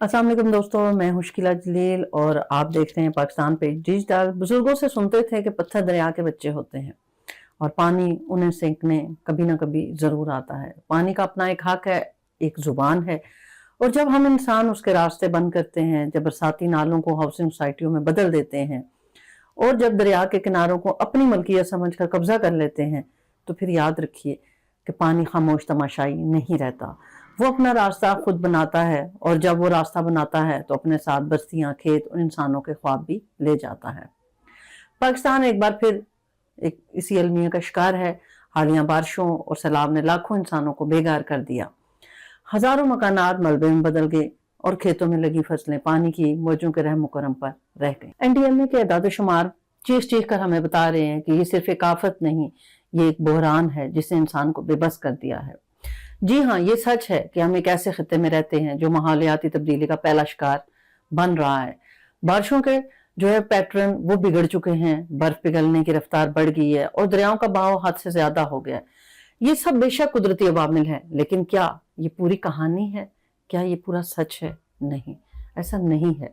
अस्सलाम वालेकुम दोस्तों, मैं हूं शकीला जलील और आप देख रहे हैं पाकिस्तान पे डिजिटल। बुजुर्गों से सुनते थे कि पत्थर दरिया के बच्चे होते हैं और पानी उन्हें सेंकने कभी ना कभी जरूर आता है। पानी का अपना एक हक है, एक जुबान है, और जब हम इंसान उसके रास्ते बंद करते हैं, जब बरसाती नालों को हाउसिंग सोसाइटियों में बदल देते हैं और जब दरिया के किनारों को अपनी मलकियत समझकर कब्जा कर लेते हैं, तो फिर याद रखिए कि पानी खामोश तमाशाई नहीं रहता। वो अपना रास्ता खुद बनाता है, और जब वो रास्ता बनाता है तो अपने साथ बस्तियां, खेत और इंसानों के ख्वाब भी ले जाता है। पाकिस्तान एक बार फिर इसी अलमिया का शिकार है। हालिया बारिशों और सैलाब ने लाखों इंसानों को बेघर कर दिया। हजारों मकानात मलबे में बदल गए और खेतों में लगी फसलें पानी की मौजों के रहम करम पर रह गई। एनडीएमए के अदाद शुमार चीख चीख कर हमें बता रहे हैं कि ये सिर्फ एक आफत नहीं, ये एक बहरान है जिसने इंसान को बेबस कर दिया है। जी हाँ, ये सच है कि हम एक ऐसे खित्ते में रहते हैं जो माहौलियाती तब्दीली का पहला शिकार बन रहा है। बारिशों के पैटर्न वो बिगड़ चुके हैं, बर्फ पिघलने की रफ्तार बढ़ गई है और दरियाओं का बहाव हद से ज्यादा हो गया है। ये सब बेशक कुदरती अवामिल है, लेकिन क्या ये पूरी कहानी है? क्या ये पूरा सच है? नहीं, ऐसा नहीं है।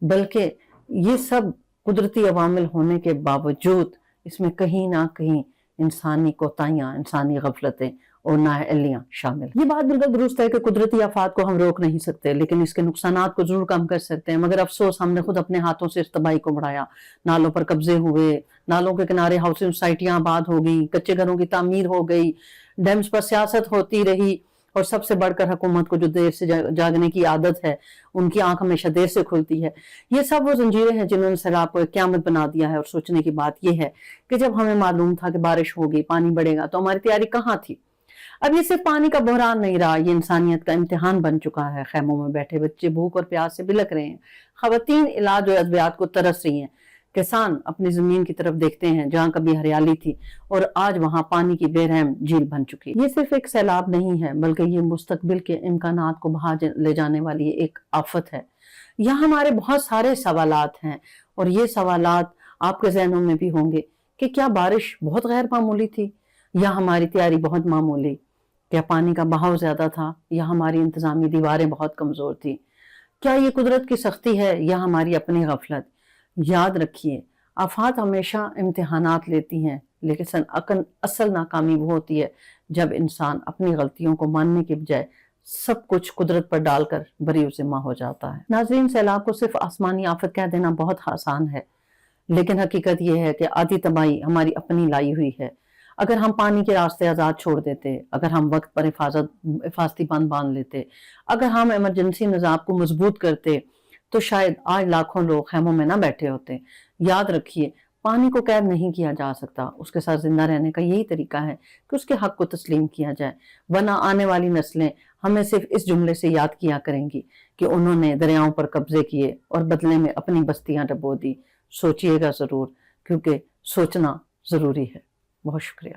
बल्कि ये सब कुदरती अवामिल होने के बावजूद इसमें कहीं ना कहीं इंसानी कोताहियां, इंसानी गफलतें और नाअहलियां शामिल। ये बात बिल्कुल दुरुस्त है कि कुदरती आफात को हम रोक नहीं सकते, लेकिन इसके नुकसानात को जरूर कम कर सकते हैं। मगर अफसोस, हमने खुद अपने हाथों से इस तबाही को बढ़ाया। नालों पर कब्जे हुए, नालों के किनारे हाउसिंग सोसाइटियां आबाद हो गई, कच्चे घरों की तामीर हो गई, डैम्स पर सियासत होती रही, और सबसे बढ़कर हुकूमत को जो देर से जागने की आदत है, उनकी आंख हमेशा देर से खुलती है। ये सब वो जंजीरें हैं जिन्होंने सैलाब को एक क़यामत बना दिया है। और सोचने की बात यह है कि जब हमें मालूम था कि बारिश होगी, पानी बढ़ेगा, तो हमारी तैयारी कहाँ थी? अब ये सिर्फ पानी का बहरान नहीं रहा, ये इंसानियत का इम्तिहान बन चुका है। खैमों में बैठे बच्चे भूख और प्यास से बिलख रहे हैं, खवातीन इलाज और अद्वियात को तरस रही हैं, किसान अपनी जमीन की तरफ देखते हैं जहां कभी हरियाली थी और आज वहां पानी की बेरहम झील बन चुकी है। ये सिर्फ एक सैलाब नहीं है, बल्कि ये मुस्तकबिल के इम्कानात को बहा ले जाने वाली एक आफत है। यहाँ हमारे बहुत सारे सवालात हैं, और ये सवालात आपके जहनों में भी होंगे कि क्या बारिश बहुत गैर मामूली थी, या हमारी तैयारी बहुत मामूली? क्या पानी का बहाव ज्यादा था, या हमारी इंतजामी दीवारें बहुत कमजोर थी? क्या ये कुदरत की सख्ती है, या हमारी अपनी गफलत? याद रखिए, आफात हमेशा इम्तिहानात लेती हैं, लेकिन असल नाकामी वो होती है जब इंसान अपनी गलतियों को मानने के बजाय सब कुछ कुदरत पर डालकर बरी ज़िम्मा हो जाता है। नाज़रीन, सैलाब को सिर्फ आसमानी आफत कह देना बहुत आसान है, लेकिन हकीकत यह है कि आधी तबाही हमारी अपनी लाई हुई है। अगर हम पानी के रास्ते आज़ाद छोड़ देते, अगर हम वक्त पर हिफाजती बंद बांध लेते, अगर हम इमरजेंसी निज़ाम को मजबूत करते, तो शायद आज लाखों लोग खैमों में ना बैठे होते। याद रखिए, पानी को कैद नहीं किया जा सकता, उसके साथ जिंदा रहने का यही तरीका है कि उसके हक को तस्लीम किया जाए। वरना आने वाली नस्लें हमें सिर्फ इस जुमले से याद किया करेंगी कि उन्होंने दरियाओं पर कब्जे किए और बदले में अपनी बस्तियां डबो दी। सोचिएगा जरूर, क्योंकि सोचना जरूरी है। बहुत शुक्रिया।